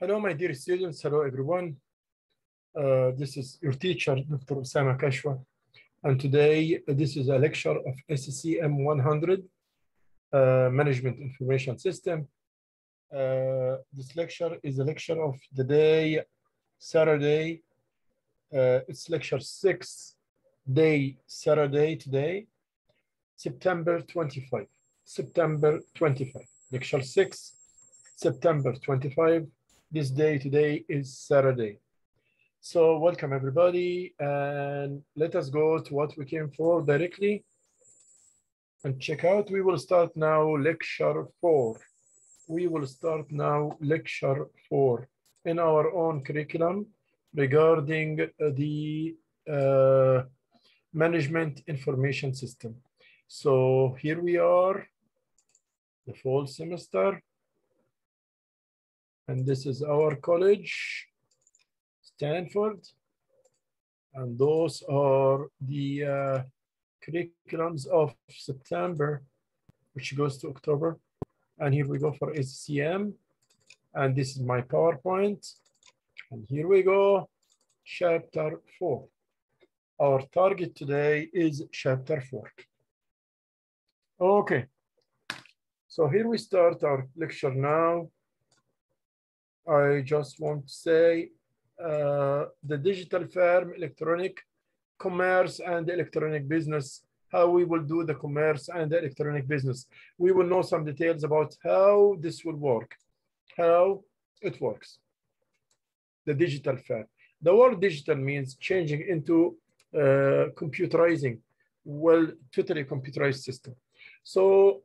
Hello, my dear students. Hello, everyone. This is your teacher, Dr. Osama Kashwa. And today, this is a lecture of SCM 100, Management Information System. This lecture is a lecture of the day, Saturday. It's lecture 6, day Saturday today, September 25. September 25. Lecture 6, September 25. This day today is Saturday. So welcome everybody, and let us go to what we came for directly and check out. We will start now lecture 4. We will start now lecture 4 in our own curriculum regarding the management information system. So here we are, the fall semester, and this is our college, Stanford, and those are the curriculums of September, which goes to October. And here we go for SCM, and this is my PowerPoint. And here we go, chapter 4. Our target today is chapter 4. Okay, so here we start our lecture now. I just want to say the digital firm, electronic commerce and electronic business, how we will do the commerce and the electronic business. We will know some details about how this will work, how it works. The digital firm. The word digital means changing into computerizing, well, totally computerized system. So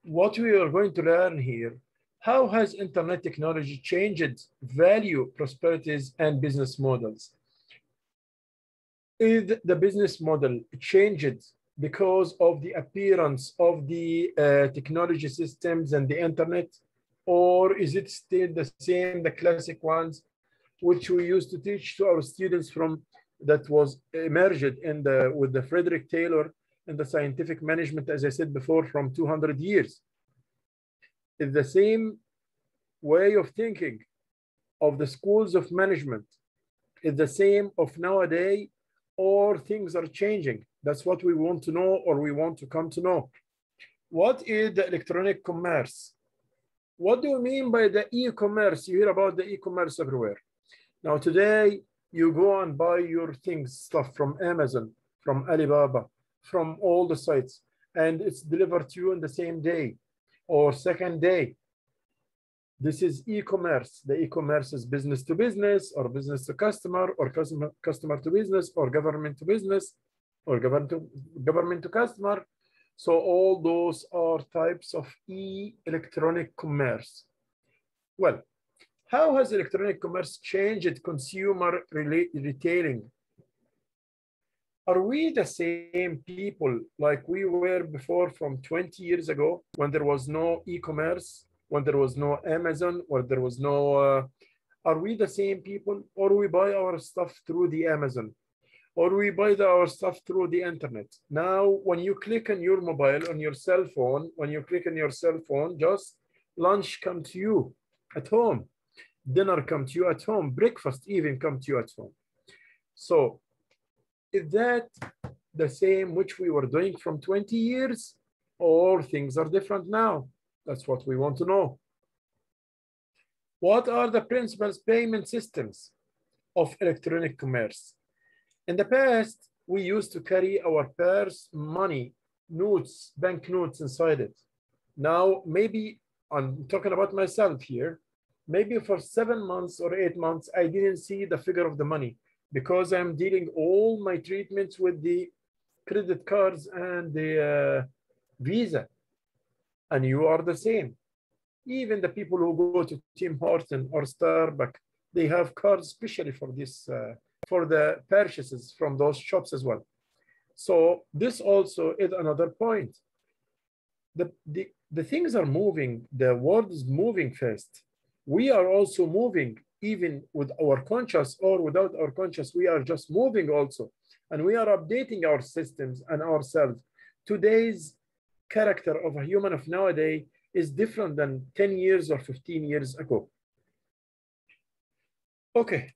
what we are going to learn here, how has internet technology changed value, prosperities, and business models? Is the business model changed because of the appearance of the technology systems and the internet, or is it still the same, the classic ones, which we used to teach to our students from that was emerged in with the Frederick Taylor and the scientific management, as I said before, from 200 years? Is the same way of thinking of the schools of management is the same of nowadays, or things are changing? That's what we want to know, or we want to come to know. What is the electronic commerce? What do you mean by the e-commerce? You hear about the e-commerce everywhere. Now today, you go and buy your things, stuff from Amazon, from Alibaba, from all the sites, and it's delivered to you in the same day or second day. This is e-commerce. The e-commerce is business to business, or business to customer, or customer to business, or government to business, or government to customer. So all those are types of electronic commerce. Well, how has electronic commerce changed consumer retailing? Are we the same people like we were before from 20 years ago, when there was no e-commerce, when there was no Amazon, when there was no, are we the same people, or we buy our stuff through the Amazon, or we buy our stuff through the internet? Now, when you click on your mobile, on your cell phone, when you click on your cell phone, just lunch come to you at home, dinner come to you at home, breakfast even come to you at home. So is that the same which we were doing from 20 years, or things are different now? That's what we want to know. What are the principal payment systems of electronic commerce? In the past, we used to carry our purse, money, notes, bank notes inside it. Now, maybe I'm talking about myself here. Maybe for 7 months or 8 months, I didn't see the figure of the money, because I'm dealing all my treatments with the credit cards and the Visa. And you are the same. Even the people who go to Tim Hortons or Starbucks, they have cards especially for this, for the purchases from those shops as well. So this also is another point. The things are moving, the world is moving fast. We are also moving, even with our conscious or without our conscious, we are just moving also. And we are updating our systems and ourselves. Today's character of a human of nowadays is different than 10 years or 15 years ago. Okay.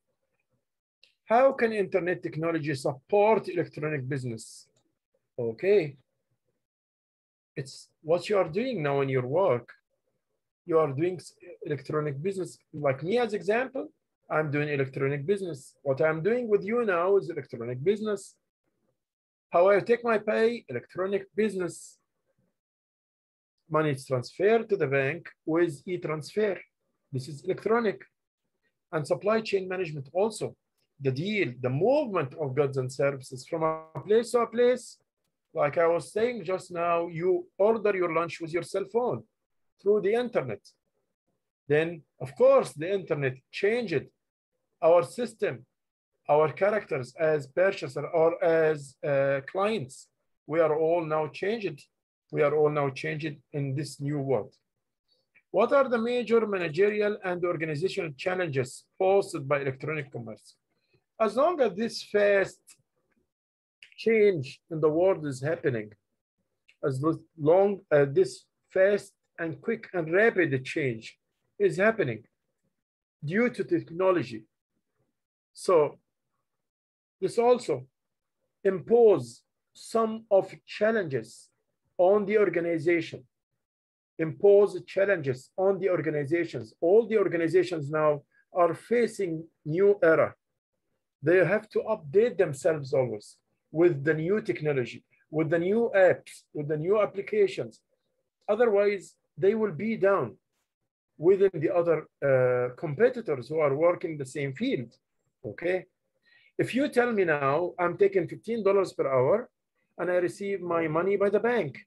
How can internet technology support electronic business? Okay. It's what you are doing now in your work. You are doing electronic business. Like me as example, I'm doing electronic business. What I'm doing with you now is electronic business. How I take my pay, electronic business. Money is transferred to the bank with e-transfer. This is electronic. And supply chain management also. The deal, the movement of goods and services from a place to a place. Like I was saying just now, you order your lunch with your cell phone through the internet. Then, of course, the internet changed our system, our characters as purchaser or as clients. We are all now changed. We are all now changed in this new world. What are the major managerial and organizational challenges posed by electronic commerce? As long as this fast change in the world is happening, as long as this fast and quick and rapid change is happening due to technology. So this also impose some of challenges on the organization, impose challenges on the organizations. All the organizations now are facing new era. They have to update themselves always with the new technology, with the new apps, with the new applications. Otherwise, they will be down within the other competitors who are working the same field, okay? If you tell me now, I'm taking $15 per hour and I receive my money by the bank,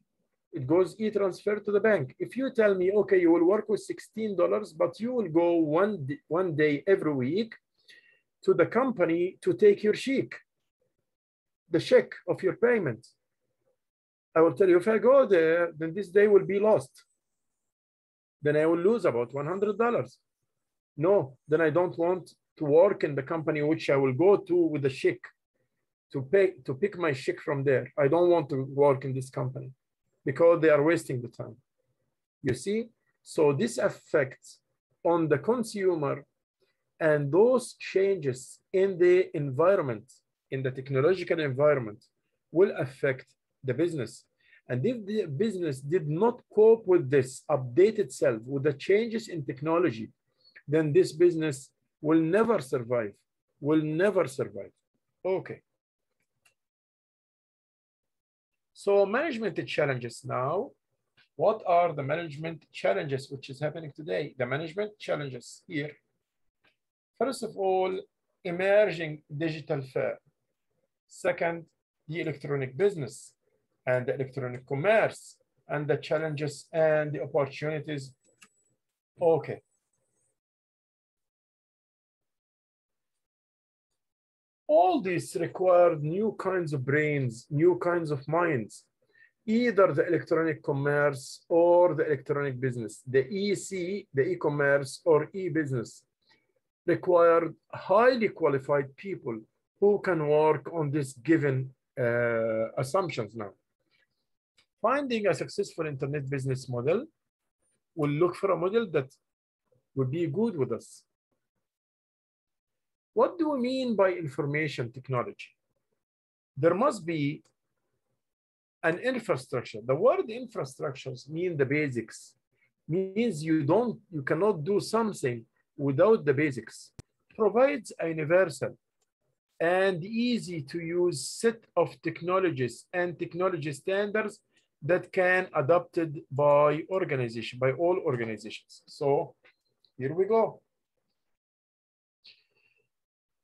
it goes e-transfer to the bank. If you tell me, okay, you will work with $16, but you will go one day every week to the company to take your check, the check of your payment. I will tell you, if I go there, then this day will be lost. Then I will lose about $100. No, then I don't want to work in the company which I will go to with the check to pick my check from there. I don't want to work in this company because they are wasting the time. You see? So this affects on the consumer, and those changes in the environment, in the technological environment, will affect the business. And if the business did not cope with this, update itself with the changes in technology, then this business will never survive, will never survive. Okay. So management challenges now. What are the management challenges which is happening today? The management challenges here. First of all, emerging digital firm. Second, the electronic business and the electronic commerce and the challenges and the opportunities. Okay. All these require new kinds of brains, new kinds of minds, either the electronic commerce or the electronic business. The EC, the e-commerce or e-business, require highly qualified people who can work on this given assumptions now. Finding a successful internet business model, we'll look for a model that will be good with us. What do we mean by information technology? There must be an infrastructure. The word infrastructures mean the basics, means you cannot do something without the basics. Provides a universal and easy to use set of technologies and technology standards that can adopted by organization, by all organizations. So here we go.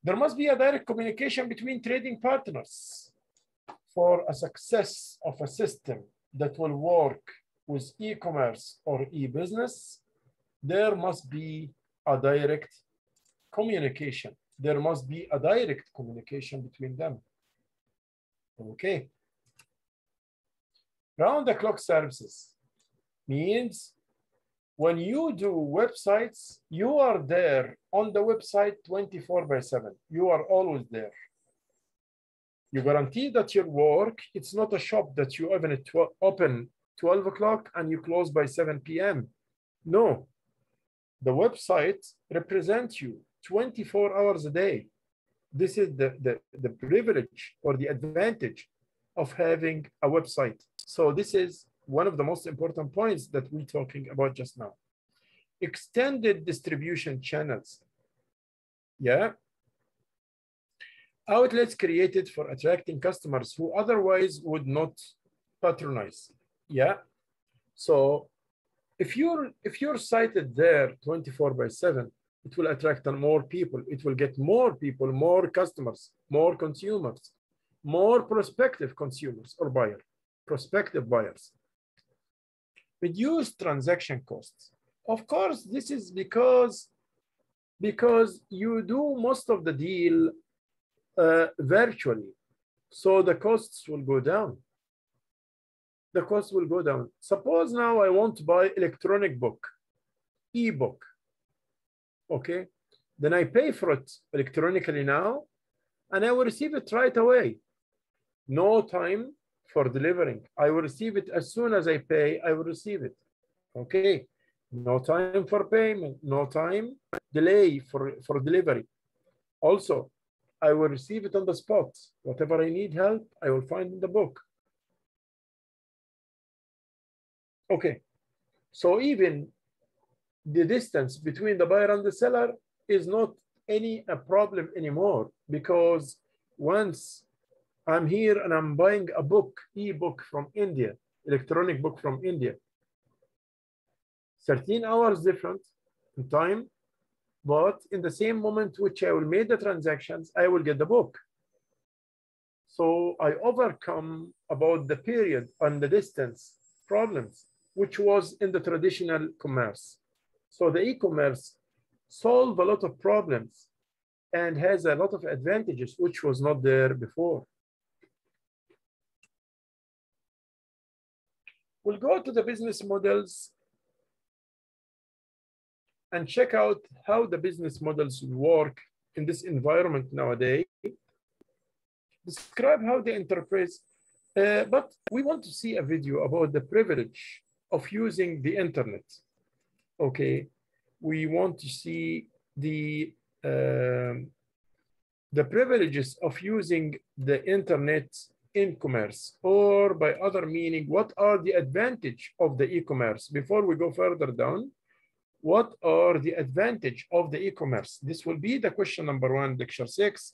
There must be a direct communication between trading partners for a success of a system that will work with e-commerce or e-business. There must be a direct communication. There must be a direct communication between them. Okay. Round-the-clock services means when you do websites, you are there on the website 24/7. You are always there. You guarantee that your work, it's not a shop that you open 12 o'clock and you close by 7 p.m. No, the website represents you. 24 hours a day. This is the privilege or the advantage of having a website. So this is one of the most important points that we're talking about just now. Extended distribution channels. Yeah. Outlets created for attracting customers who otherwise would not patronize. Yeah. So if you're sited there 24/7, it will attract more people. It will get more people, more customers, more consumers, more prospective consumers or prospective buyers. Reduce transaction costs. Of course, this is because you do most of the deal virtually. So the costs will go down. The cost will go down. Suppose now I want to buy electronic book, ebook. Okay, then I pay for it electronically now, and I will receive it right away. No time for delivering. I will receive it as soon as I pay, I will receive it. Okay, no time for payment, no time delay for delivery. Also, I will receive it on the spot. Whatever I need help, I will find in the book. Okay, so even the distance between the buyer and the seller is not a problem anymore, because once I'm here and I'm buying a book, ebook from India, electronic book from India, 13 hours different in time, but in the same moment which I will make the transactions, I will get the book. So I overcome about the period and the distance problems, which was in the traditional commerce. So the e-commerce solved a lot of problems and has a lot of advantages, which was not there before. We'll go to the business models and check out how the business models work in this environment nowadays. Describe how the enterprise, but we want to see a video about the privilege of using the internet. Okay, we want to see the privileges of using the internet in commerce, or by other meaning, what are the advantage of the e-commerce? Before we go further down, what are the advantage of the e-commerce? This will be the question number 1, lecture 6.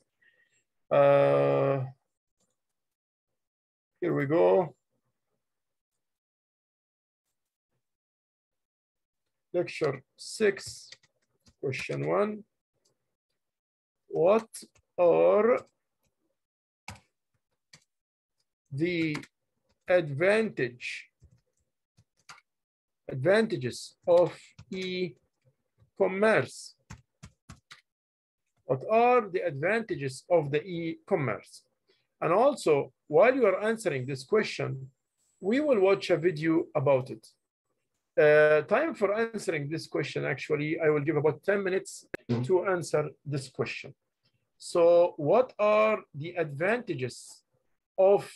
Here we go. Lecture 6, question 1. What are the advantages of e-commerce? What are the advantages of the e-commerce? And also, while you are answering this question, we will watch a video about it. Time for answering this question, actually, I will give about 10 minutes to answer this question. So what are the advantages of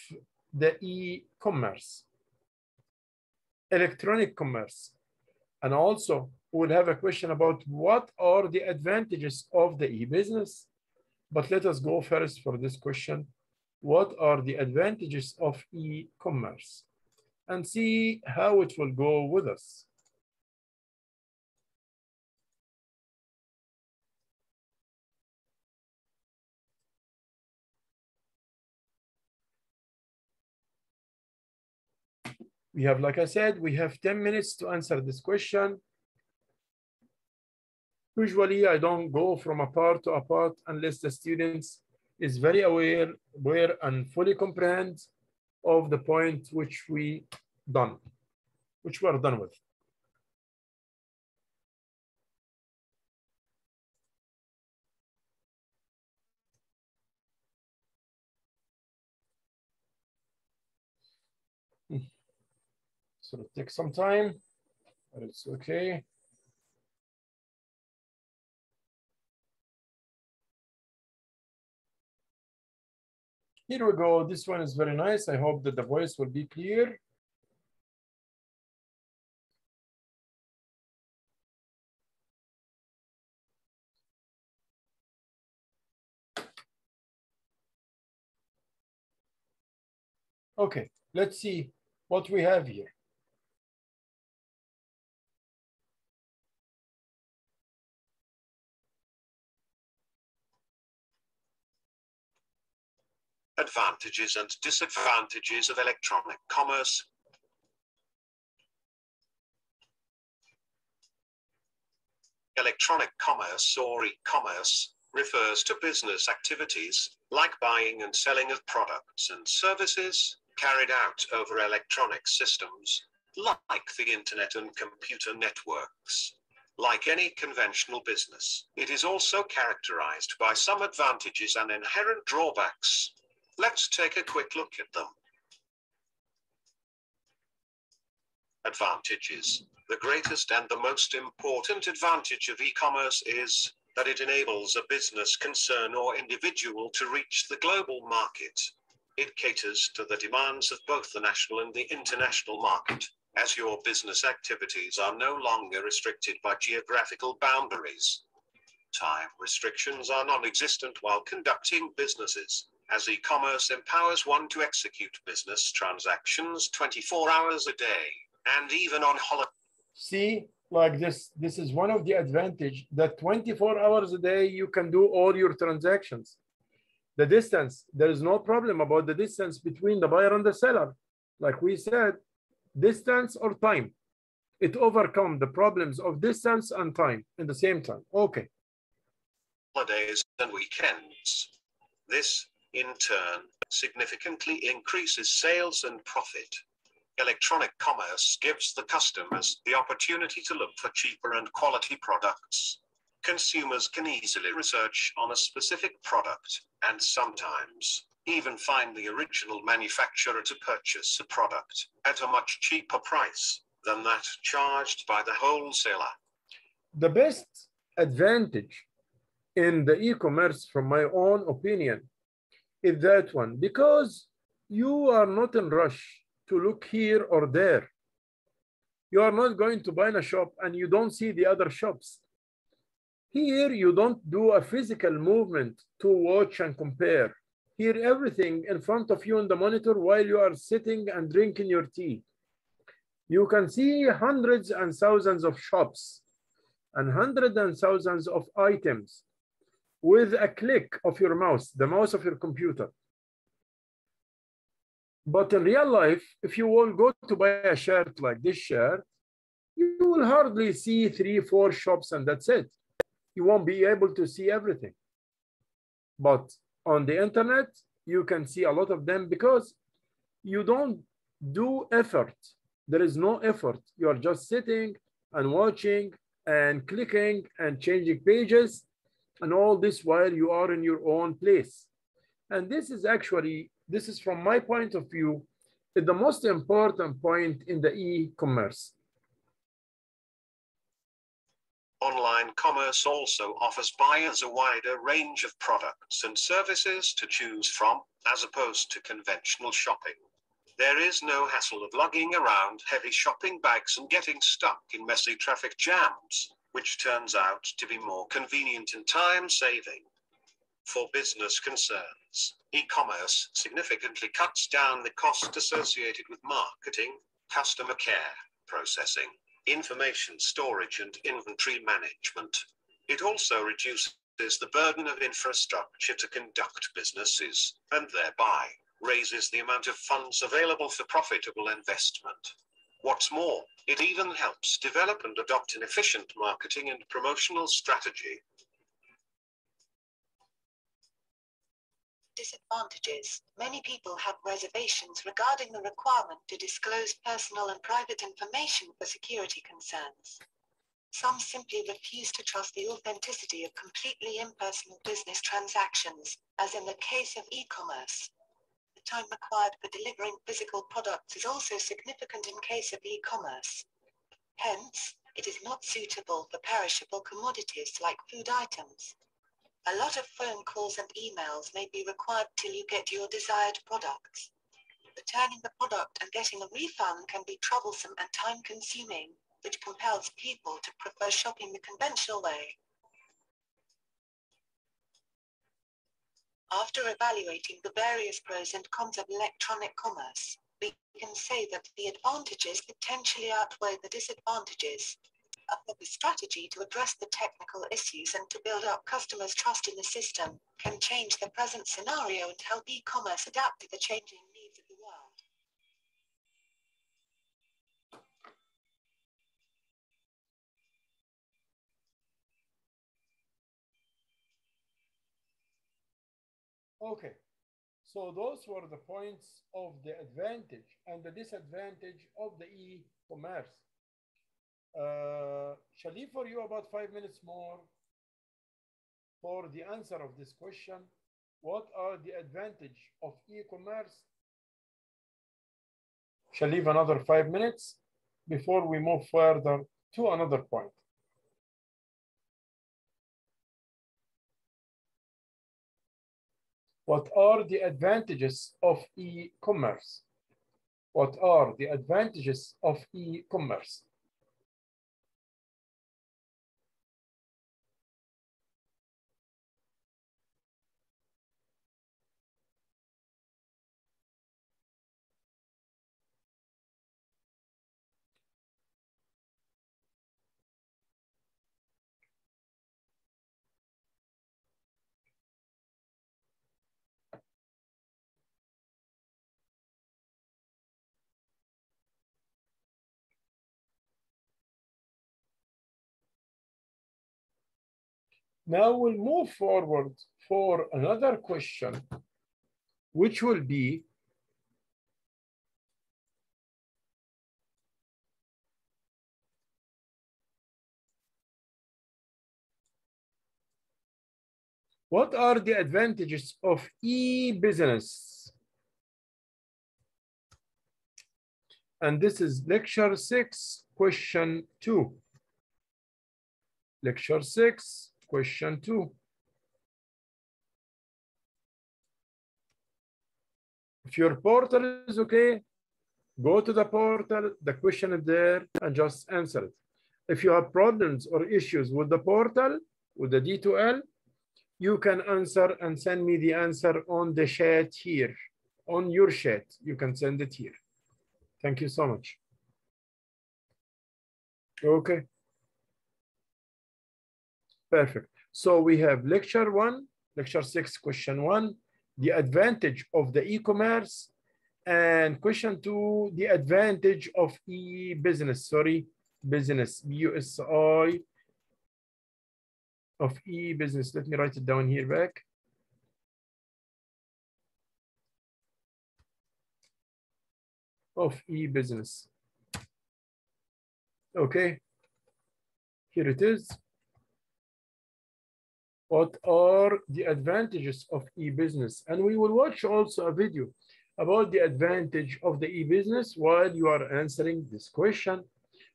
the e-commerce, electronic commerce? And also we'll have a question about what are the advantages of the e-business. But let us go first for this question. What are the advantages of e-commerce? And see how it will go with us. We have, like I said, we have 10 minutes to answer this question. Usually I don't go from a part to a part unless the students is very aware and fully comprehend of the point which we are done with. So it takes some time, but it's okay. Here we go. This one is very nice. I hope that the voice will be clear. Okay, let's see what we have here. Advantages and disadvantages of electronic commerce. Electronic commerce or e-commerce refers to business activities like buying and selling of products and services carried out over electronic systems like the internet and computer networks. Like any conventional business, it is also characterized by some advantages and inherent drawbacks. Let's take a quick look at them. Advantages. The greatest and the most important advantage of e-commerce is that it enables a business, concern, or individual to reach the global market. It caters to the demands of both the national and the international market, as your business activities are no longer restricted by geographical boundaries. Time restrictions are non-existent while conducting businesses, as e-commerce empowers one to execute business transactions 24 hours a day, and even on holiday. See, like this is one of the advantage that 24 hours a day, you can do all your transactions. The distance, there is no problem about the distance between the buyer and the seller. Like we said, distance or time. It overcomes the problems of distance and time in the same time. Okay. Holidays and weekends. This, in turn, significantly increases sales and profit. Electronic commerce gives the customers the opportunity to look for cheaper and quality products. Consumers can easily research on a specific product and sometimes even find the original manufacturer to purchase a product at a much cheaper price than that charged by the wholesaler. The best advantage in the e-commerce, from my own opinion, is that one, because you are not in rush to look here or there. You are not going to buy in a shop and you don't see the other shops. Here, you don't do a physical movement to watch and compare. Here, everything in front of you on the monitor while you are sitting and drinking your tea. You can see hundreds and thousands of shops and hundreds and thousands of items with a click of your mouse, the mouse of your computer. But in real life, if you will go to buy a shirt like this shirt, you will hardly see 3, 4 shops and that's it. You won't be able to see everything. But on the internet, you can see a lot of them because you don't do effort. There is no effort. You are just sitting and watching and clicking and changing pages and all this while you are in your own place. And this is actually, this is from my point of view, the most important point in the e-commerce. Online commerce also offers buyers a wider range of products and services to choose from, as opposed to conventional shopping. There is no hassle of lugging around heavy shopping bags and getting stuck in messy traffic jams, which turns out to be more convenient and time-saving. For business concerns, e-commerce significantly cuts down the cost associated with marketing, customer care, processing, information storage, and inventory management. It also reduces the burden of infrastructure to conduct businesses, and thereby raises the amount of funds available for profitable investment. What's more, it even helps develop and adopt an efficient marketing and promotional strategy. Disadvantages. Many people have reservations regarding the requirement to disclose personal and private information for security concerns. Some simply refuse to trust the authenticity of completely impersonal business transactions, as in the case of e-commerce. The time required for delivering physical products is also significant in case of e-commerce. Hence, it is not suitable for perishable commodities like food items. A lot of phone calls and emails may be required till you get your desired products. Returning the product and getting a refund can be troublesome and time-consuming, which compels people to prefer shopping the conventional way. After evaluating the various pros and cons of electronic commerce, we can say that the advantages potentially outweigh the disadvantages. A proper strategy to address the technical issues and to build up customers' trust in the system can change the present scenario and help e-commerce adapt to the changing needs of the world. Okay, so those were the points of the advantage and the disadvantage of the e-commerce. Shall leave for you about 5 minutes more for the answer of this question. What are the advantage of e-commerce? Shall leave another 5 minutes before we move further to another point. What are the advantages of e-commerce? What are the advantages of e-commerce? Now we'll move forward for another question, which will be, what are the advantages of e-business? And this is lecture 6, question 2. Lecture 6, question 2. If your portal is okay, go to the portal, the question is there, and just answer it. If you have problems or issues with the portal, with the D2L, you can answer and send me the answer on the chat here. On your chat, you can send it here. Thank you so much. Okay. Perfect. So we have lecture 1, lecture 6, question 1, the advantage of the e-commerce, and question 2, the advantage of e-business, business, B-U-S-I, of e-business. Let me write it down here back. Of e-business. Okay, here it is. What are the advantages of e-business? And we will watch also a video about the advantage of the e-business while you are answering this question.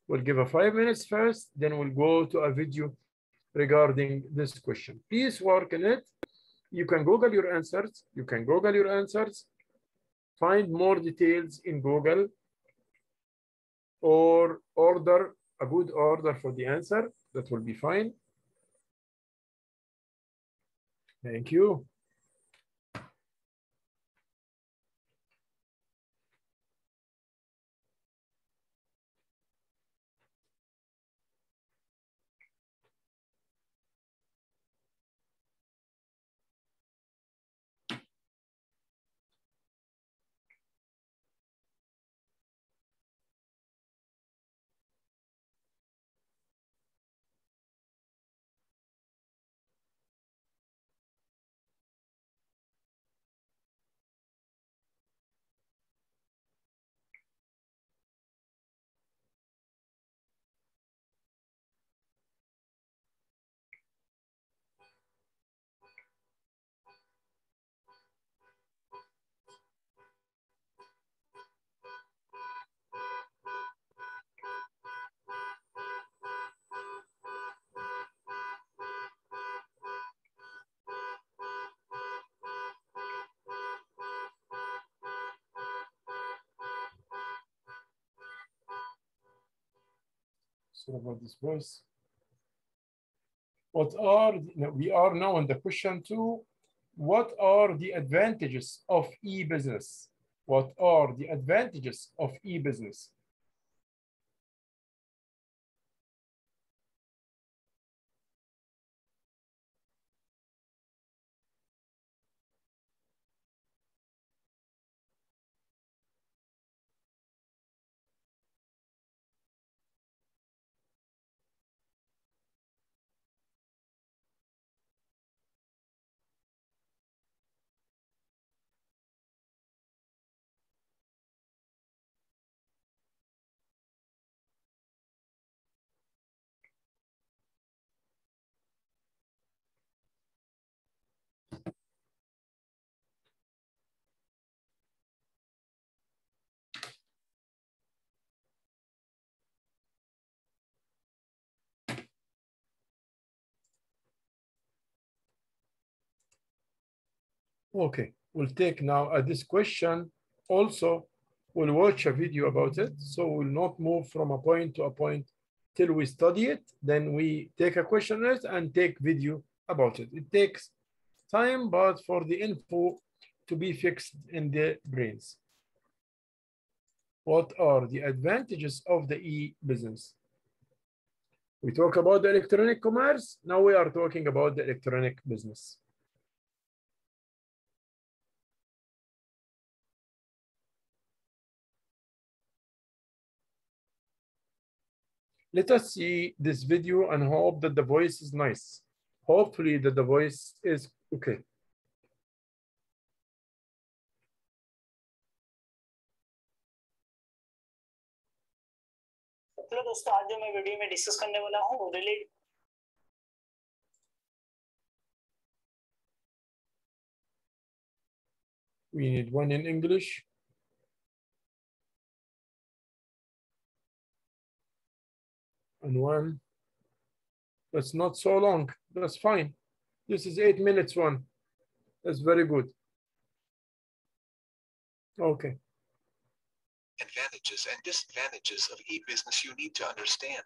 We'll give a 5 minutes first, then we'll go to a video regarding this question. Please work on it. You can Google your answers. You can Google your answers. Find more details in Google or order a good order for the answer. That will be fine. Thank you. Sorry about this voice. What are, we are now in the question 2, What are the advantages of e-business? What are the advantages of e-business? Okay, we'll take now this question. Also, we'll watch a video about it. So we'll not move from a point to a point till we study it. Then we take a question list and take video about it. It takes time, but for the info to be fixed in the brains. What are the advantages of the e-business? We talk about the electronic commerce. Now we are talking about the electronic business. Let us see this video and hope that the voice is nice. Hopefully that the voice is okay. चलो दोस्तों, आज जो मैं video में discuss करने वाला हूँ वो We need one in English. And one. That's not so long. That's fine. This is 8 minutes one. That's very good. Okay. Advantages and disadvantages of e-business you need to understand.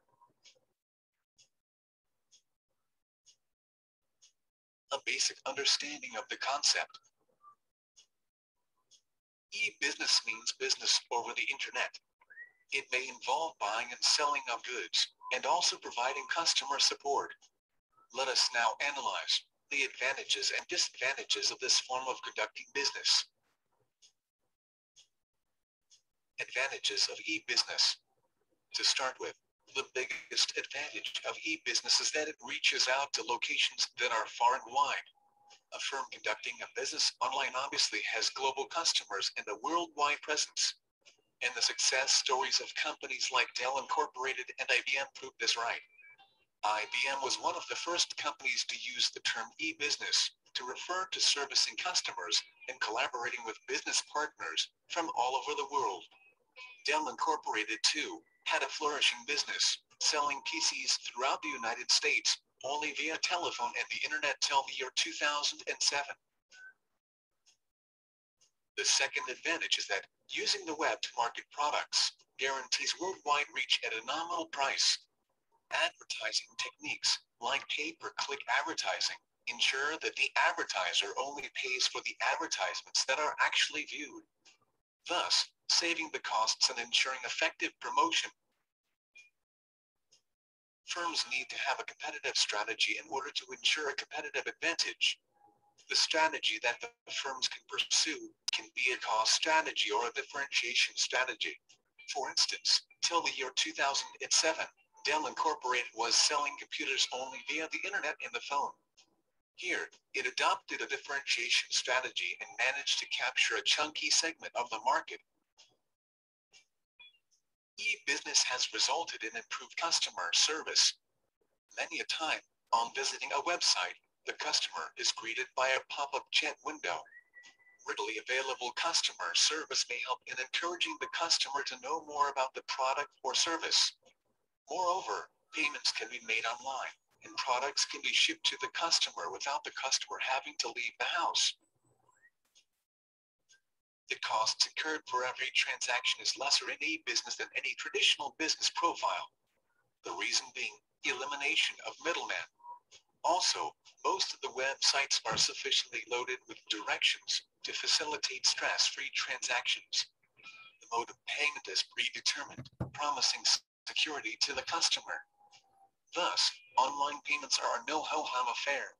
A basic understanding of the concept. E-business means business over the internet. It may involve buying and selling of goods, and also providing customer support. Let us now analyze the advantages and disadvantages of this form of conducting business. Advantages of e-business. To start with, the biggest advantage of e-business is that it reaches out to locations that are far and wide. A firm conducting a business online obviously has global customers and a worldwide presence. And the success stories of companies like Dell Incorporated and IBM prove this right. IBM was one of the first companies to use the term e-business to refer to servicing customers and collaborating with business partners from all over the world. Dell Incorporated, too, had a flourishing business, selling PCs throughout the United States, only via telephone and the internet till the year 2007. The second advantage is that using the web to market products guarantees worldwide reach at a nominal price. Advertising techniques, like pay-per-click advertising, ensure that the advertiser only pays for the advertisements that are actually viewed, thus saving the costs and ensuring effective promotion. Firms need to have a competitive strategy in order to ensure a competitive advantage. The strategy that the firms can pursue can be a cost strategy or a differentiation strategy. For instance, till the year 2007, Dell Incorporated was selling computers only via the internet and the phone. Here, it adopted a differentiation strategy and managed to capture a chunky segment of the market. E-business has resulted in improved customer service. Many a time, on visiting a website, the customer is greeted by a pop-up chat window. Readily available customer service may help in encouraging the customer to know more about the product or service. Moreover, payments can be made online, and products can be shipped to the customer without the customer having to leave the house. The costs incurred for every transaction is lesser in e-business than any traditional business profile. The reason being elimination of middlemen. Also, most of the websites are sufficiently loaded with directions to facilitate stress-free transactions. The mode of payment is predetermined, promising security to the customer. Thus, online payments are a no-ho-hum affair.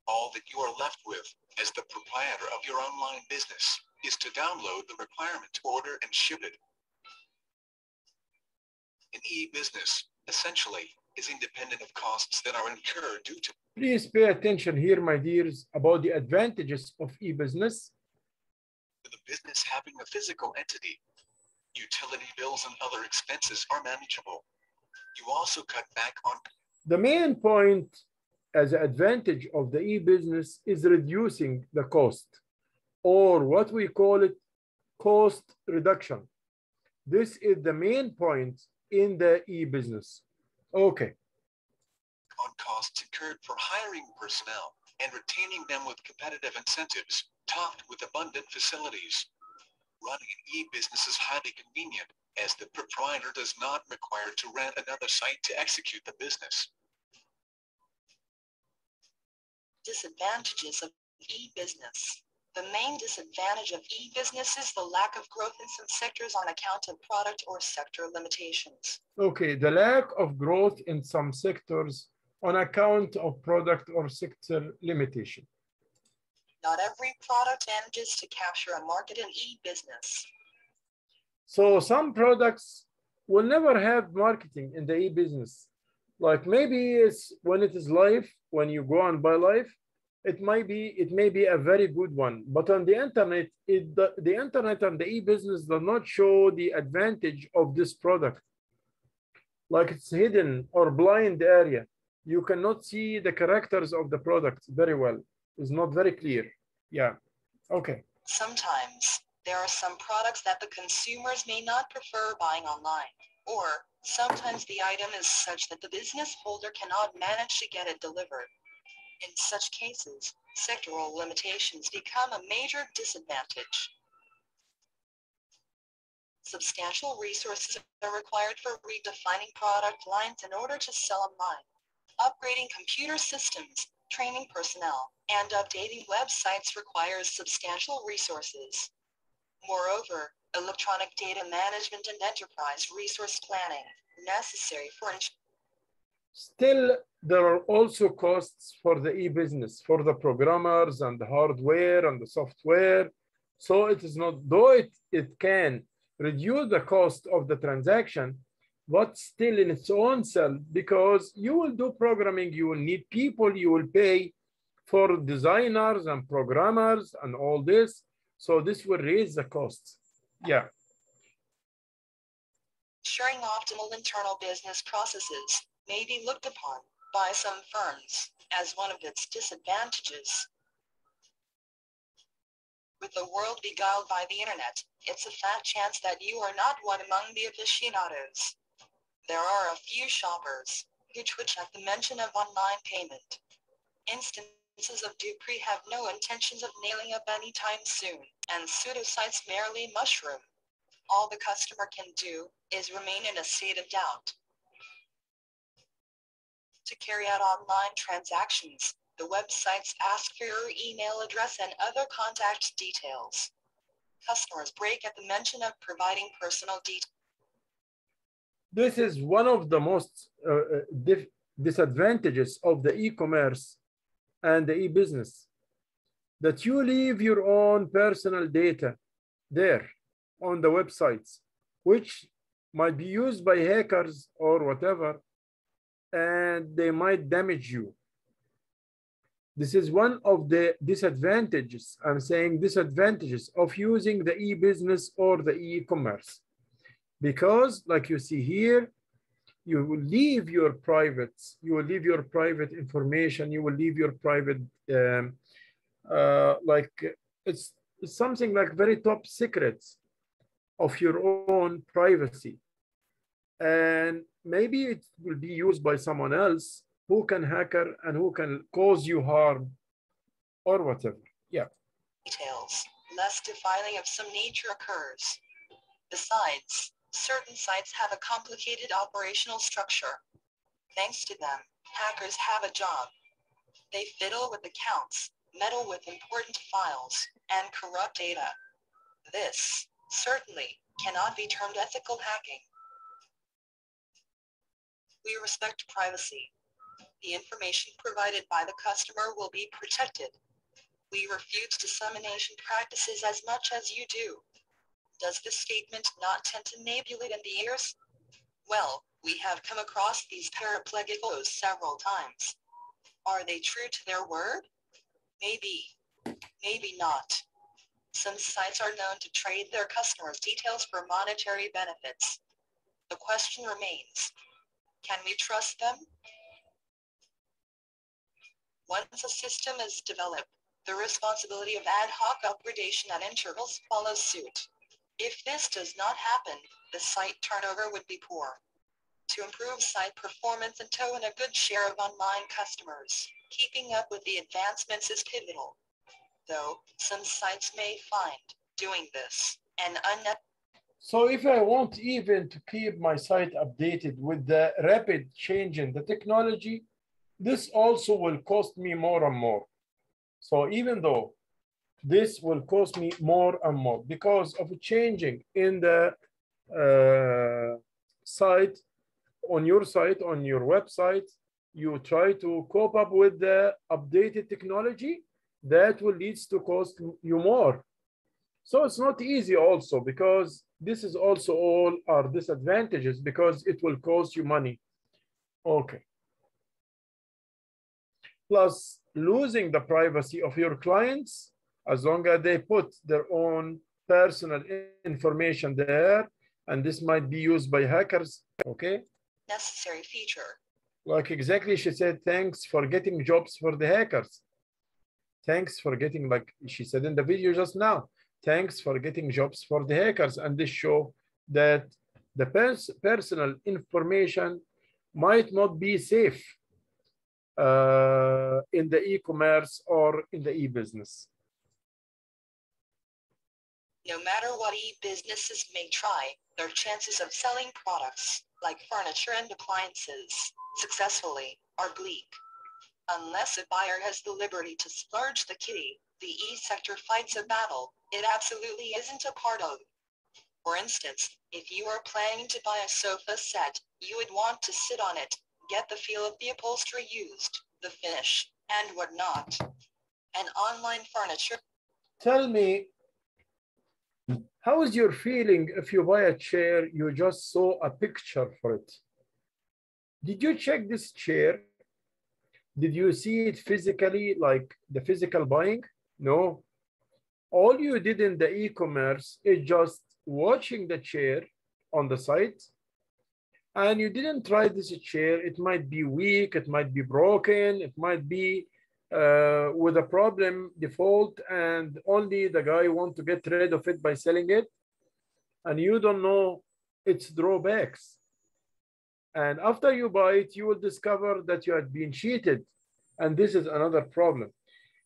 All that you are left with, as the proprietor of your online business, is to download the requirement order and ship it. An e-business, essentially, is independent of costs that are incurred due to. Please pay attention here, my dears, about the advantages of e-business. The business having a physical entity. Utility bills and other expenses are manageable. You also cut back on. The main point as an advantage of the e-business is reducing the cost, or what we call it, cost reduction. This is the main point in the e-business. Okay. On costs incurred for hiring personnel and retaining them with competitive incentives, topped with abundant facilities. Running an e-business is highly convenient, as the proprietor does not require to rent another site to execute the business. Disadvantages of e-business. The main disadvantage of e-business is the lack of growth in some sectors on account of product or sector limitations. Okay, the lack of growth in some sectors on account of product or sector limitation. Not every product manages to capture a market in e-business. So some products will never have marketing in the e-business. Like maybe it's when it is live, when you go and buy live, it may be a very good one, but on the internet, the internet and the e-business does not show the advantage of this product. Like it's hidden or blind area. You cannot see the characters of the product very well. It's not very clear. Yeah. Okay. Sometimes there are some products that the consumers may not prefer buying online, or sometimes the item is such that the business holder cannot manage to get it delivered. In such cases, sectoral limitations become a major disadvantage. Substantial resources are required for redefining product lines in order to sell online. Upgrading computer systems, training personnel, and updating websites requires substantial resources. Moreover, electronic data management and enterprise resource planning necessary for. Still, there are also costs for the e-business, for the programmers and the hardware and the software. So it is not, though it can reduce the cost of the transaction, but still in its own self, because you will do programming, you will need people, you will pay for designers and programmers and all this. So this will raise the costs. Yeah. Ensuring optimal internal business processes may be looked upon by some firms as one of its disadvantages. With the world beguiled by the internet, it's a fat chance that you are not one among the aficionados. There are a few shoppers who twitch at the mention of online payment. Instances of dupery have no intentions of nailing up anytime soon, and pseudo-sites merely mushroom. All the customer can do is remain in a state of doubt. To carry out online transactions, the websites ask for your email address and other contact details. Customers break at the mention of providing personal details. This is one of the most disadvantages of the e-commerce and the e-business, that you leave your own personal data there on the websites, which might be used by hackers or whatever, and they might damage you. This is one of the disadvantages, I'm saying disadvantages of using the e-business or the e-commerce. Because like you see here, you will leave your private information, you will leave your private, like it's something like very top secrets of your own privacy. And maybe it will be used by someone else who can hacker and who can cause you harm or whatever. Yeah. Details, lest defiling of some nature occurs. Besides, certain sites have a complicated operational structure. Thanks to them, hackers have a job. They fiddle with accounts, meddle with important files, and corrupt data. This, certainly, cannot be termed ethical hacking. We respect privacy. The information provided by the customer will be protected. We refute dissemination practices as much as you do. Does this statement not tend to manipulate in the ears? Well, we have come across these paraplegicos several times. Are they true to their word? Maybe. Maybe not. Some sites are known to trade their customers' details for monetary benefits. The question remains, can we trust them? Once a system is developed, the responsibility of ad hoc upgradation at intervals follows suit. If this does not happen, the site turnover would be poor. To improve site performance and tow in a good share of online customers, keeping up with the advancements is pivotal. Though, some sites may find doing this an So if I want even to keep my site updated with the rapid change in the technology, this also will cost me more and more. So even though this will cost me more and more because of changing in the site, on your website, you try to cope up with the updated technology, that will lead to cost you more. So it's not easy also, because this is also all are disadvantages, because it will cost you money. Okay. Plus losing the privacy of your clients, as long as they put their own personal information there, and this might be used by hackers. Okay. necessary feature. Like exactly, she said, thanks for getting jobs for the hackers. Thanks for getting, like she said in the video just now, thanks for getting jobs for the hackers. And this show that the personal information might not be safe in the e-commerce or in the e-business. No matter what e-businesses may try, their chances of selling products, like furniture and appliances, successfully, are bleak. Unless a buyer has the liberty to splurge the kitty, the e-sector fights a battle it absolutely isn't a part of. For instance, if you are planning to buy a sofa set, you would want to sit on it, get the feel of the upholstery used, the finish, and whatnot. And online furniture. Tell me, how is your feeling if you buy a chair, you just saw a picture for it? Did you check this chair? Did you see it physically, like the physical buying? No. All you did in the e-commerce is just watching the chair on the site, and you didn't try this chair. It might be weak, it might be broken, it might be with a problem default, and only the guy wants to get rid of it by selling it, and you don't know its drawbacks. And after you buy it, you will discover that you had been cheated. And this is another problem.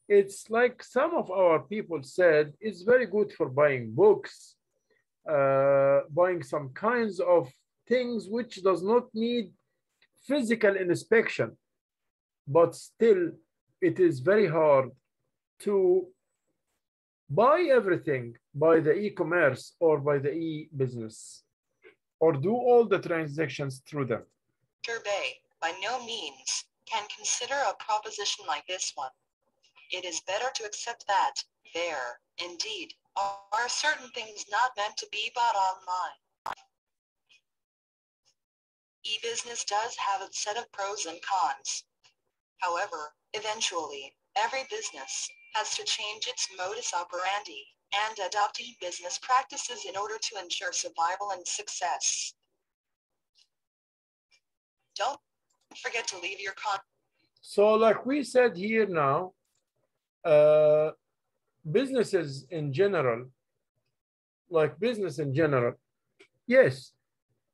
It's like some of our people said, it's very good for buying books, buying some kinds of things which does not need physical inspection. But still, it is very hard to buy everything by the e-commerce or by the e-business, or do all the transactions through them. Bay, by no means, can consider a proposition like this one. It is better to accept that there, indeed, are certain things not meant to be bought online. E-business does have a set of pros and cons. However, eventually, every business has to change its modus operandi and adopt e-business practices in order to ensure survival and success. Don't forget to leave your comment. So like we said here now, businesses in general, yes,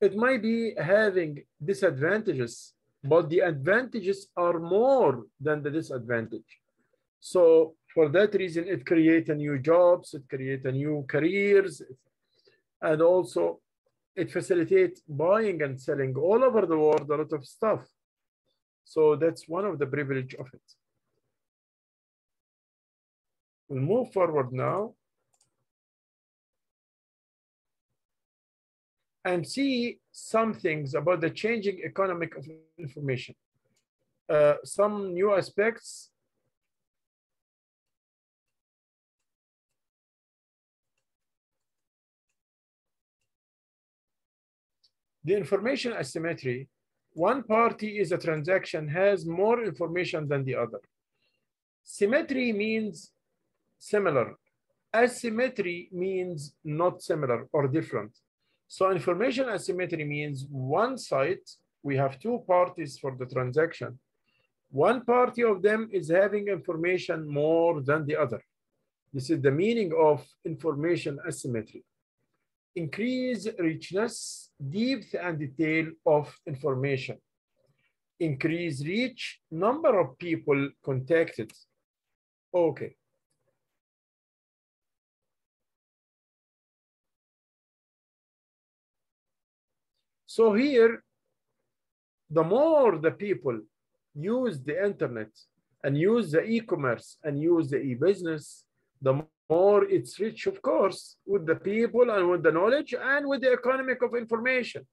it might be having disadvantages, but the advantages are more than the disadvantage. So for that reason, it creates new jobs, it creates new careers, and also it facilitates buying and selling all over the world a lot of stuff. So that's one of the privilege of it. We'll move forward now and see some things about the changing economic of information. Some new aspects. The information asymmetry. One party is a transaction has more information than the other. Symmetry means similar. Asymmetry means not similar or different. So information asymmetry means one site, we have two parties for the transaction. One party of them is having information more than the other. This is the meaning of information asymmetry. Increase richness, depth and detail of information. Increase reach, number of people contacted. Okay. So here, the more the people use the internet and use the e-commerce and use the e-business, the more it's rich, of course, with the people and with the knowledge and with the economic of information.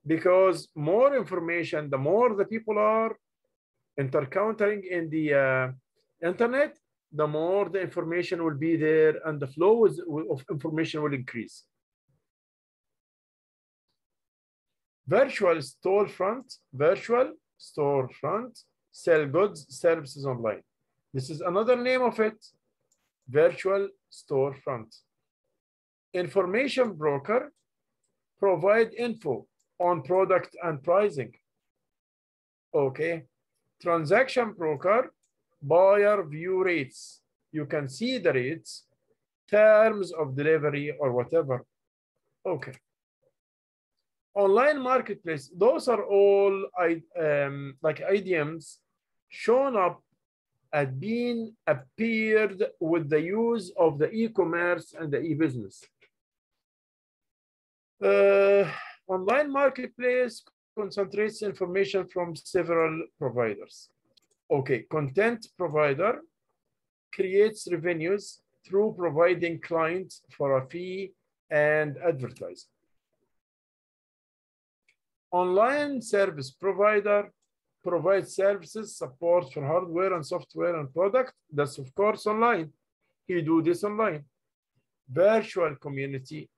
Because more information, the more the people are encountering in the internet, the more the information will be there and the flow of information will increase. Virtual storefront, sell goods, services online. This is another name of it, virtual storefront. Information broker, provide info on product and pricing. Okay. Transaction broker, buyer view rates. You can see the rates, terms of delivery or whatever. Okay. Online marketplace, those are all like idioms shown up and being appeared with the use of the e-commerce and the e-business. Online marketplace concentrates information from several providers. Okay, content provider creates revenues through providing clients for a fee and advertising. Online service provider provides services, support for hardware and software and product. That's of course online. He do this online. Virtual community,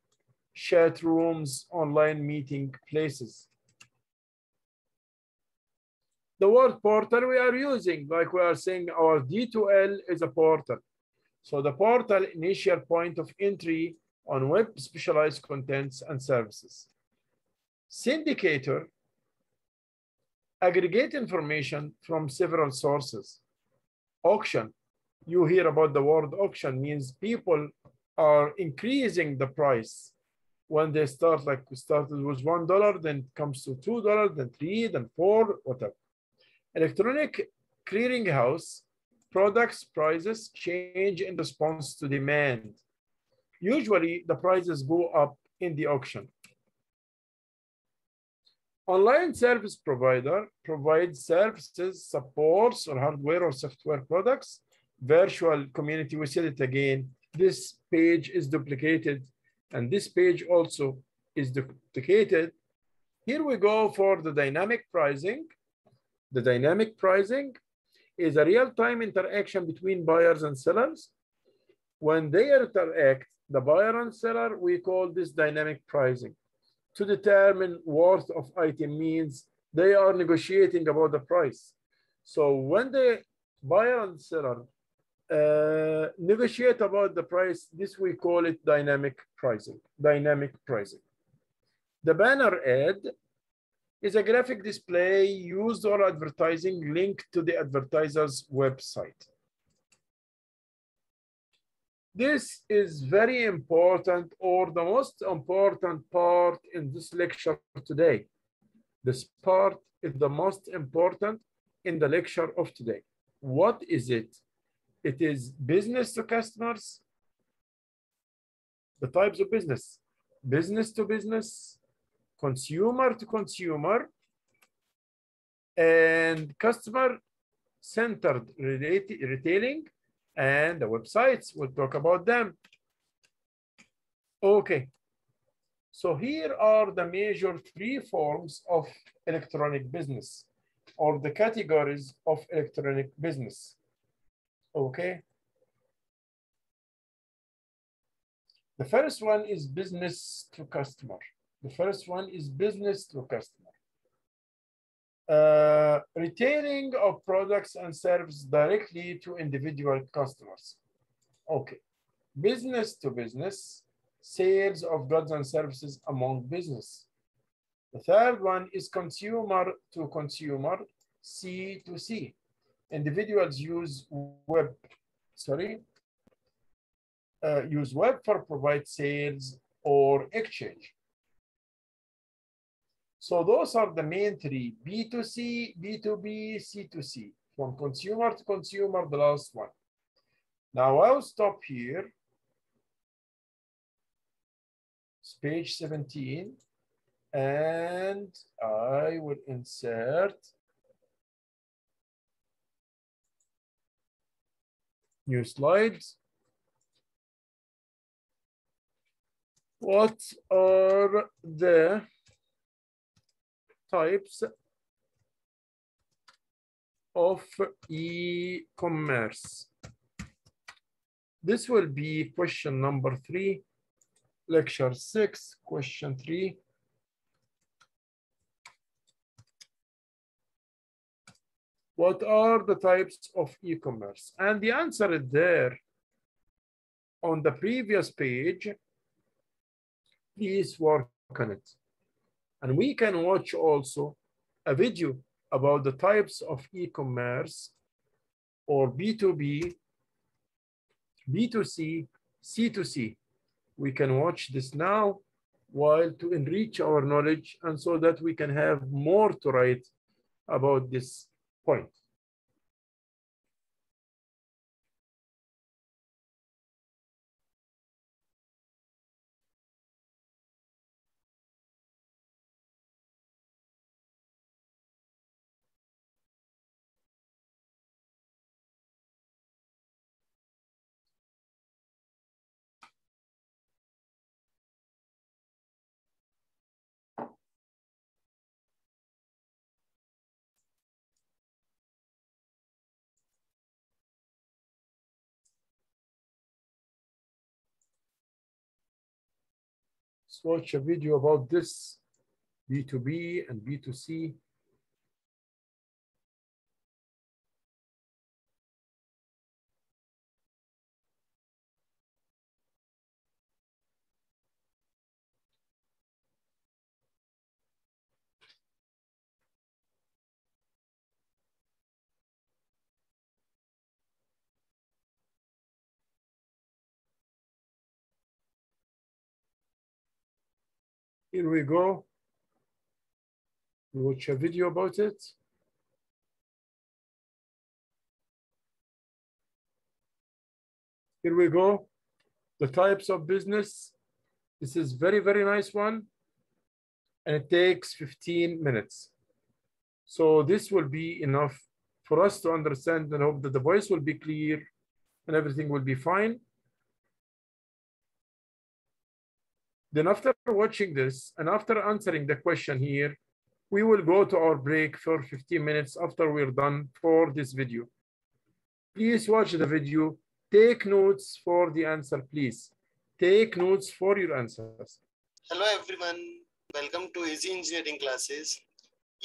chat rooms, online meeting places. The word portal we are using, like we are saying, our D2L is a portal. So the portal, initial point of entry on web specialized contents and services. Syndicator, aggregate information from several sources. Auction, you hear about the word auction, means people are increasing the price. When they start, like we started with $1, then it comes to $2, then $3, then $4, whatever. Electronic clearinghouse, products prices change in response to demand. Usually the prices go up in the auction. Online service provider provides services, supports or hardware or software products. Virtual community, we said it again, this page is duplicated and this page also is duplicated. Here we go for the dynamic pricing. The dynamic pricing is a real-time interaction between buyers and sellers. When they interact, the buyer and seller, we call this dynamic pricing. To determine worth of item means they are negotiating about the price. So when the buyer and seller negotiate about the price, this we call it dynamic pricing. Dynamic pricing. The banner ad is a graphic display used or advertising linked to the advertiser's website. This is very important, or the most important part in this lecture today. This part is the most important in the lecture of today. What is it? It is business to customers, the types of business, business to business, consumer to consumer, and customer-centered retailing, and the websites. We'll talk about them. Okay. So here are the major three forms of electronic business, or the categories of electronic business. Okay. The first one is business to customer. The first one is business to customer. Retailing of products and services directly to individual customers. Okay. Business to business, sales of goods and services among business. The third one is consumer to consumer, C to C. Individuals use web for provide sales or exchange. So those are the main three: B2C, B2B, C2C, from consumer to consumer, the last one. Now I'll stop here. It's page 17, and I will insert new slides. What are the types of e-commerce? This will be question number 3, lecture 6, question 3. What are the types of e-commerce? And the answer is there on the previous page. Please work on it. And we can watch also a video about the types of e-commerce, or B2B, B2C, C2C. We can watch this now while to enrich our knowledge, and so that we can have more to write about this point. Let's watch a video about this, B2B and B2C. Here we go. We watch a video about it. Here we go. The types of business. This is very, very nice one. And it takes 15 minutes. So this will be enough for us to understand, and hope that the voice will be clear and everything will be fine. Then after watching this and after answering the question here, we will go to our break for 15 minutes after we're done for this video. Please watch the video. Take notes for the answer, please. Take notes for your answers. Hello everyone, welcome to Easy Engineering Classes.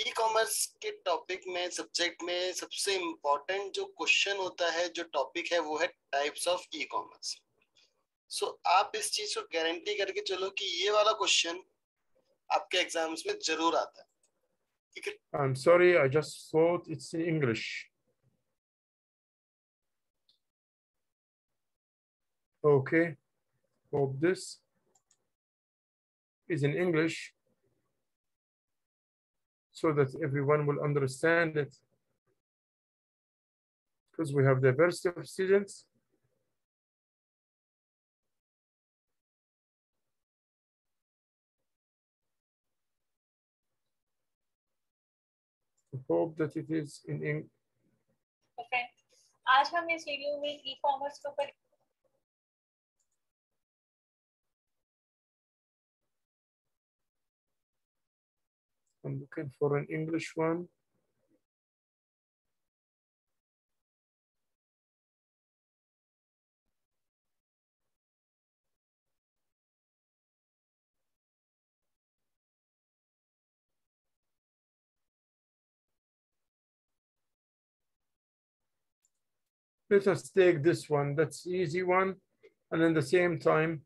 E-commerce के topic में subject में सबसे important जो question होता है, जो topic है, वो है टाइप्स ऑफ ई-कॉमर्स. सो आप इस चीज को गारंटी करके चलो कि ये वाला क्वेश्चन आपके एग्जाम्स में जरूर आता है. ठीक है? I'm sorry, I just thought it's in English. Okay, hope this is in English so that everyone will understand it, because we have diversity of students. I hope that it is in English. Okay. आज हम इस video में e commerce के ऊपर I'm looking for an English one. Let us take this one. That's easy one. And at the same time,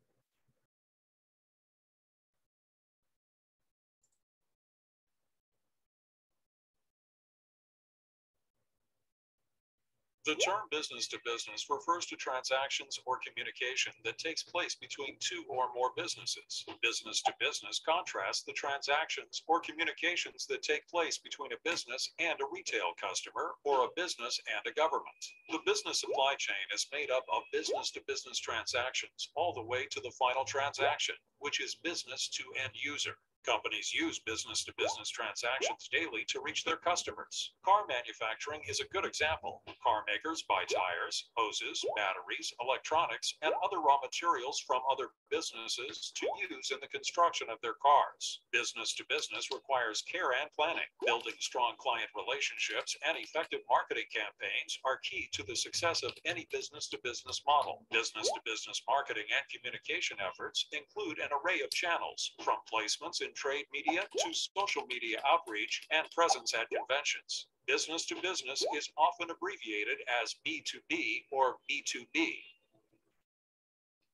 The term business to business refers to transactions or communication that takes place between two or more businesses. Business to business contrasts the transactions or communications that take place between a business and a retail customer or a business and a government. The business supply chain is made up of business to business transactions all the way to the final transaction, which is business to end user. Companies use business-to-business transactions daily to reach their customers. Car manufacturing is a good example. Car makers buy tires, hoses, batteries, electronics, and other raw materials from other businesses to use in the construction of their cars. Business-to-business requires care and planning. Building strong client relationships and effective marketing campaigns are key to the success of any business-to-business model. Business-to-business marketing and communication efforts include an array of channels, from placements in trade media to social media outreach and presence at conventions. Business to business is often abbreviated as B2B or B2B.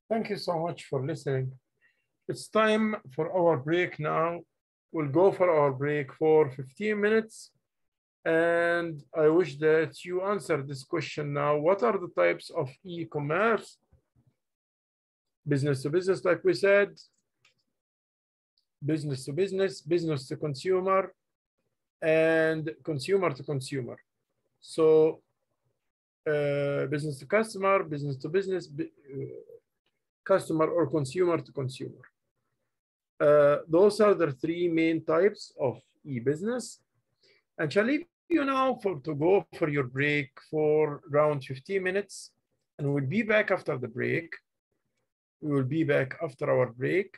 thank you so much for listening. It's time for our break now. We'll go for our break for 15 minutes. And I wish that you answer this question now. What are the types of e-commerce? Business to business, like we said, business to business, business to consumer, and consumer to consumer. So business to customer, business to business, customer or consumer to consumer. Those are the three main types of e-business. And shall leave you now to go for your break for around 15 minutes. And we'll be back after the break. We will be back after our break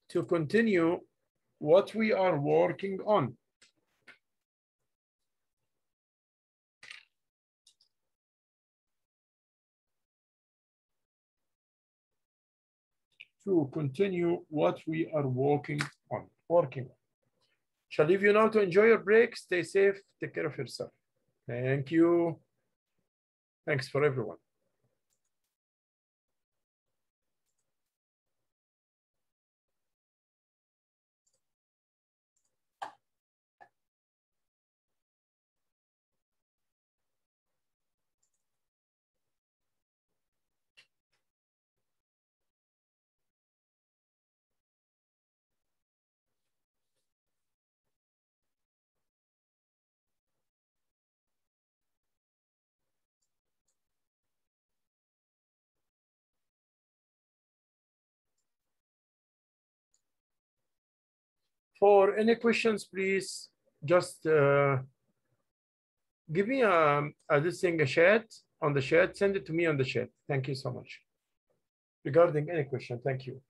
to continue what we are working on. To continue what we are working on. Shall leave you now to enjoy your break. Stay safe. Take care of yourself. Thank you. Thanks for everyone. For any questions, please just give me a chat on the chat. Send it to me on the chat. Thank you so much. Regarding any question, thank you.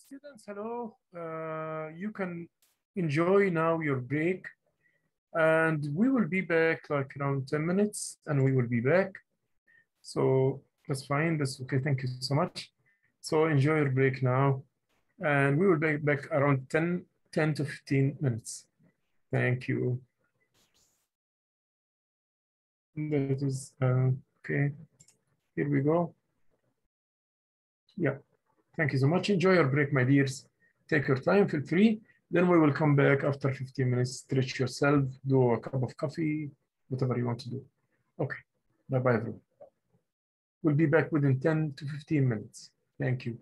Students, hello. You can enjoy now your break, and we will be back like around 10 minutes, and we will be back. So that's fine. That's okay. Thank you so much. So enjoy your break now, and we will be back around 10 to 15 minutes. Thank you. That is okay. Here we go. Yeah. Thank you so much. Enjoy your break, my dears. Take your time, feel free. Then we will come back after 15 minutes. Stretch yourself, do a cup of coffee, whatever you want to do. Okay. Bye-bye, everyone. We'll be back within 10 to 15 minutes. Thank you.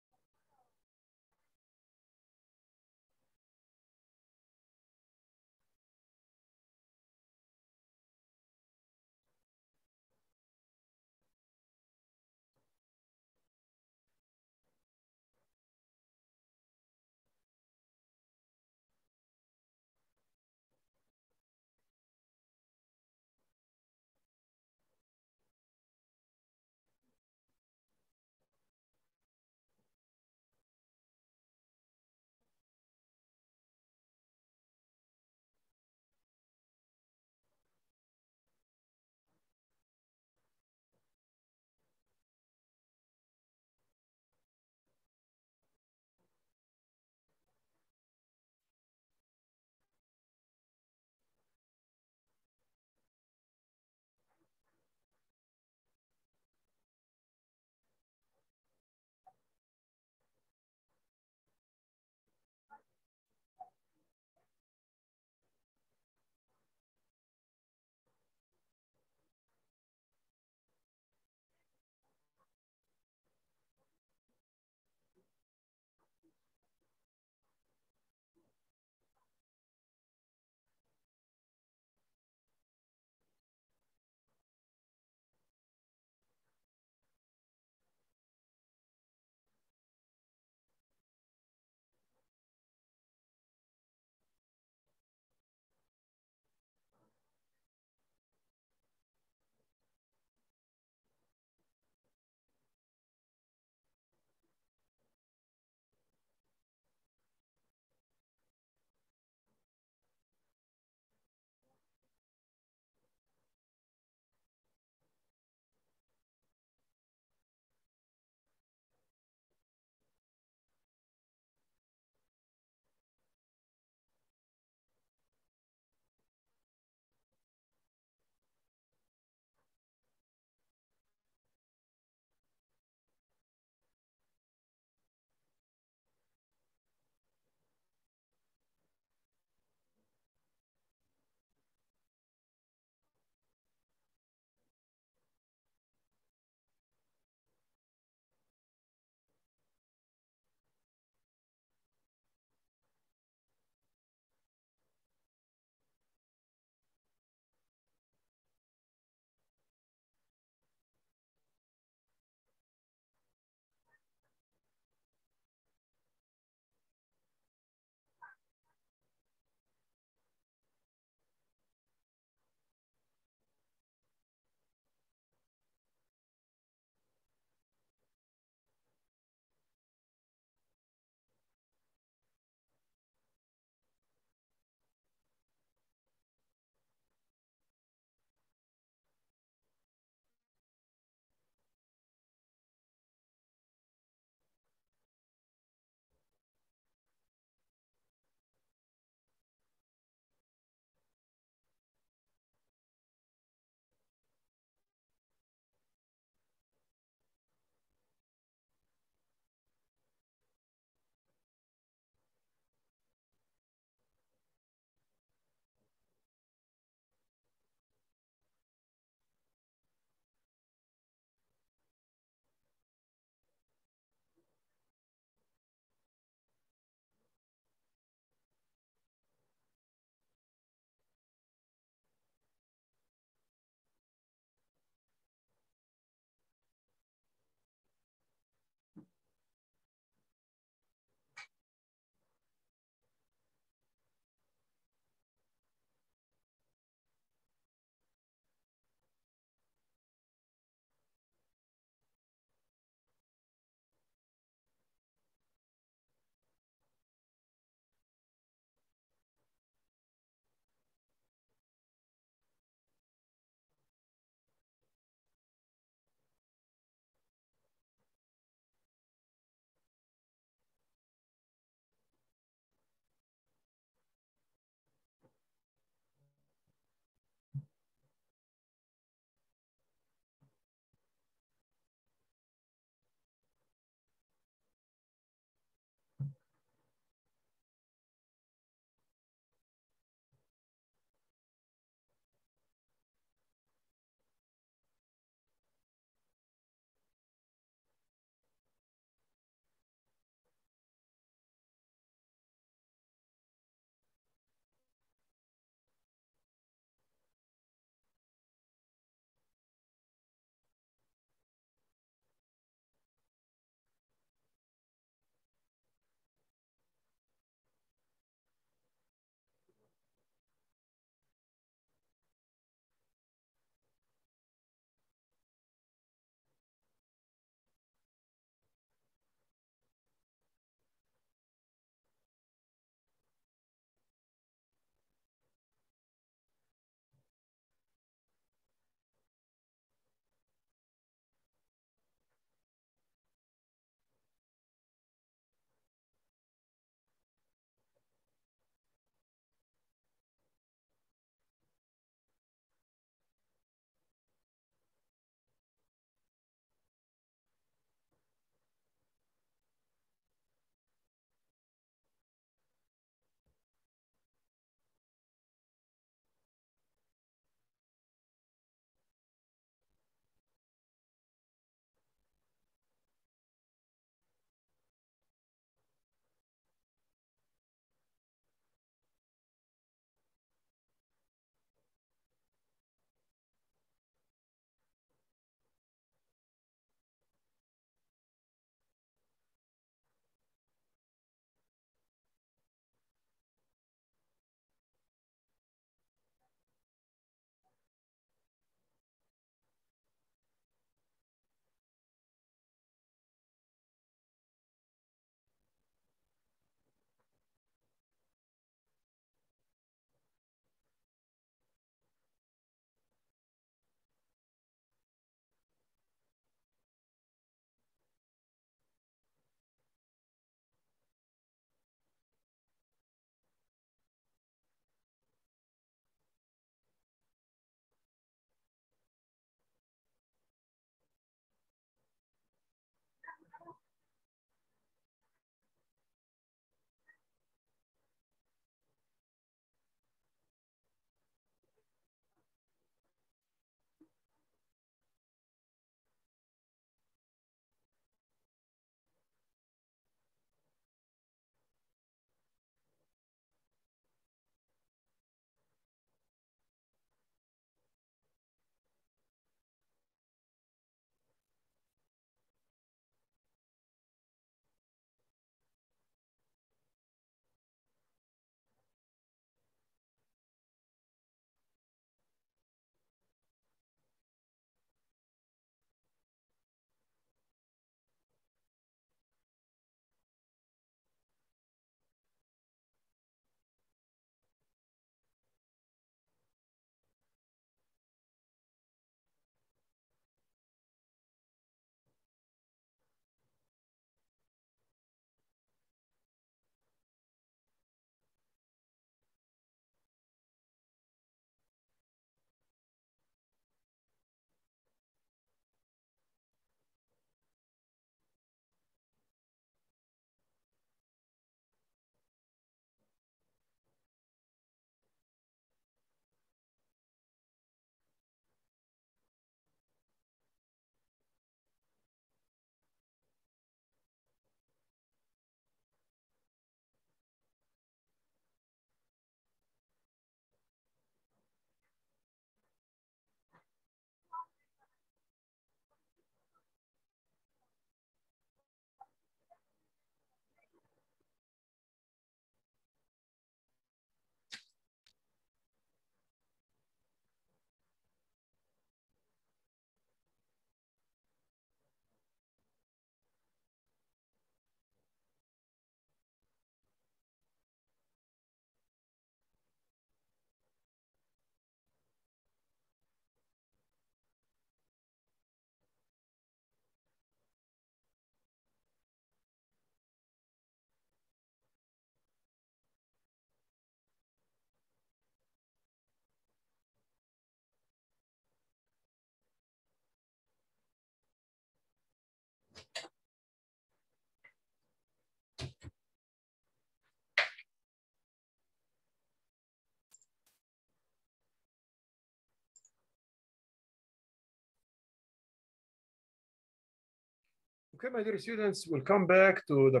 Okay, my dear students, we'll come back to the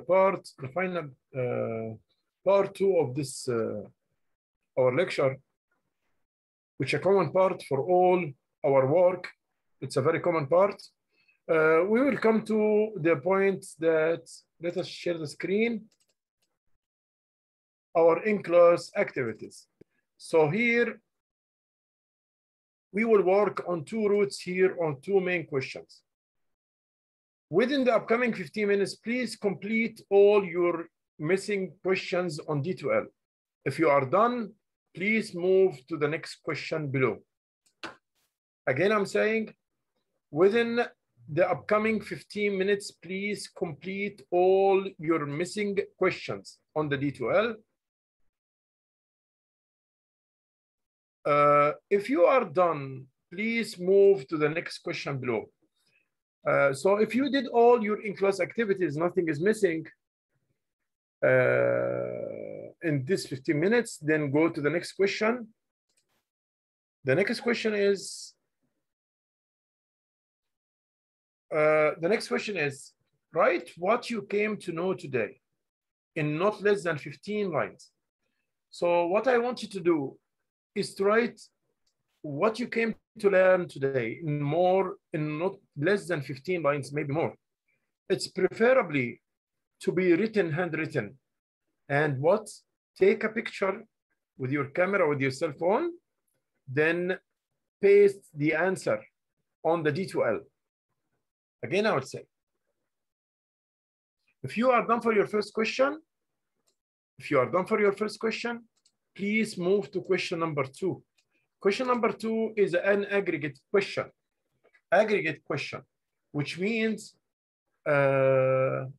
final part 2 of this our lecture, which is a common part for all our work. It's a very common part. We will come to the point that, let us share the screen, our in-class activities. So here, we will work on 2 routes here on 2 main questions. Within the upcoming 15 minutes, please complete all your missing questions on D2L. If you are done, please move to the next question below. Again, I'm saying, within the upcoming 15 minutes, please complete all your missing questions on the D2L. If you are done, please move to the next question below. So if you did all your in-class activities, nothing is missing in this 15 minutes, then go to the next question. The next question is, write what you came to know today in not less than 15 lines. So what I want you to do is to write what you came to learn today in not less than 15 lines, maybe more. It's preferably to be written, handwritten. And what? Take a picture with your camera, with your cell phone, then paste the answer on the D2L. Again, I would say, if you are done for your first question, please move to question number 2. Question number 2 is an aggregate question. Which means that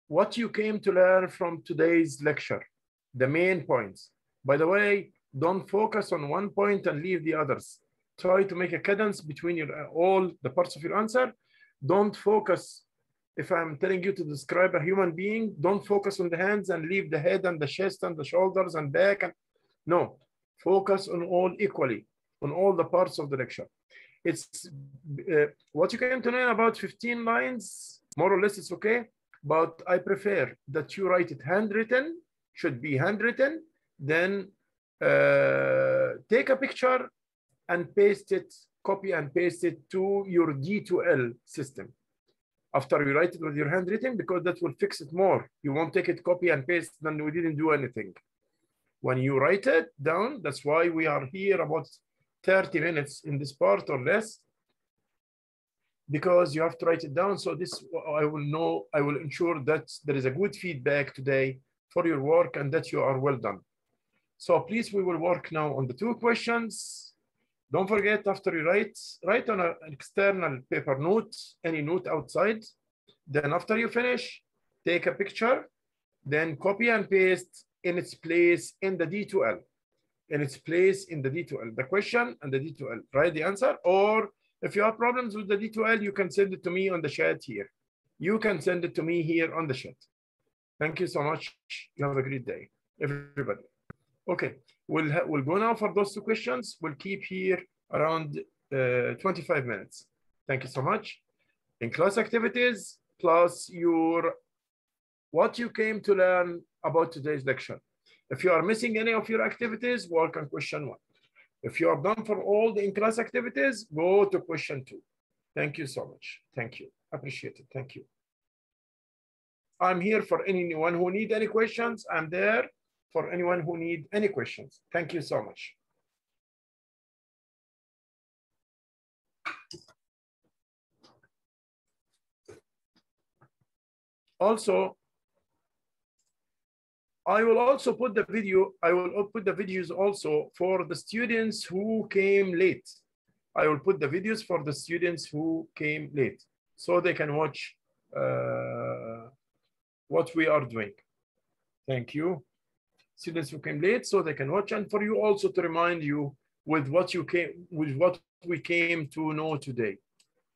what you came to learn from today's lecture, the main points. By the way, don't focus on one point and leave the others. Try to make a cadence between all the parts of your answer. Don't focus. If I'm telling you to describe a human being, don't focus on the hands and leave the head and the chest and the shoulders and back. No, focus on all equally, on all the parts of the lecture. It's what you came to learn about 15 lines, more or less it's okay, but I prefer that you write it handwritten, should be handwritten, then take a picture and paste it, copy and paste it to your D2L system. After you write it with your handwritten, because that will fix it more. You won't take it, copy and paste, then we didn't do anything. When you write it down, that's why we are here about 30 minutes in this part or less, because you have to write it down. So this, I will ensure that there is a good feedback today for your work and that you are well done. So please, we will work now on the 2 questions. Don't forget, after you write on an external paper note, any note outside. Then after you finish, take a picture, then copy and paste in its place in the D2L. The question and the D2L. Write the answer, or if you have problems with the D2L, you can send it to me on the chat here. You can send it to me here on the chat. Thank you so much. You have a great day, everybody. Okay, we'll go now for those 2 questions. We'll keep here around 25 minutes. Thank you so much. In class activities, plus what you came to learn about today's lecture. If you are missing any of your activities, work on question 1. If you are done for all the in-class activities, go to question 2. Thank you so much. Thank you. Appreciate it. Thank you. I'm here for anyone who need any questions. I'm there for anyone who need any questions. Thank you so much. Also, I will also put the video, I will put the videos also for the students who came late. I will put the videos for the students who came late so they can watch what we are doing. Thank you. Students who came late so they can watch, and for you also to remind you with what we came to know today,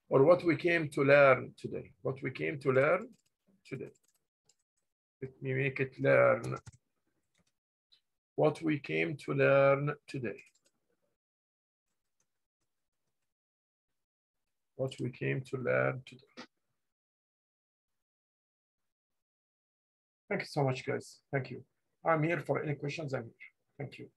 or what we came to learn today. What we came to learn today. Let me make it learn. What we came to learn today. What we came to learn today. Thank you so much, guys. Thank you. I'm here for any questions. I'm here. Thank you.